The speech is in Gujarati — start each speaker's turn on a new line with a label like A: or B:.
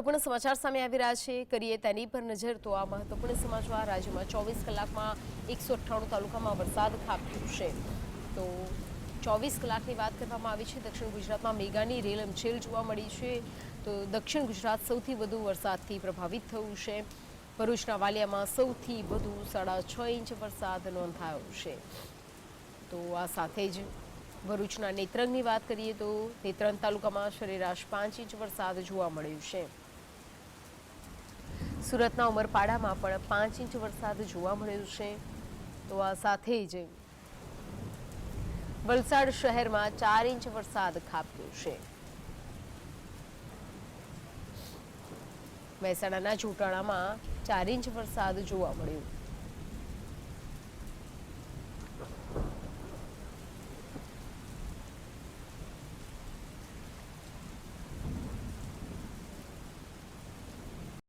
A: મહત્વપૂર્ણ સમાચાર સામે આવી રહ્યા છે, કરીએ તેની પર નજર તો આ મહત્વપૂર્ણ સમાચાર રાજ્યમાં 24 કલાકમાં 198 તાલુકામાં વરસાદ ખાબક્યો છે। તો 24 કલાકની વાત કરવામાં આવી છે। દક્ષિણ ગુજરાતમાં મેઘાની રેલમછેલ જોવા મળી છે। તો દક્ષિણ ગુજરાત સૌથી વધુ વરસાદથી પ્રભાવિત થયું છે। ભરૂચના વાલિયામાં સૌથી વધુ 6.5 ઇંચ વરસાદ નોંધાયો છે। તો આ સાથે જ ભરૂચના નેત્રંગની વાત કરીએ તો નેત્રંગ તાલુકામાં સરેરાશ 5 ઇંચ વરસાદ જોવા મળ્યો છે। સુરતના ઉમરપાડામાં પણ 5 ઇંચ વરસાદ જોવા મળ્યો છે। તો આ સાથે જ વલસાડ શહેરમાં 4 ઇંચ વરસાદ ખાબક્યો છે। મહેસાણાના જોટાણામાં 4 ઇંચ વરસાદ જોવા મળ્યો।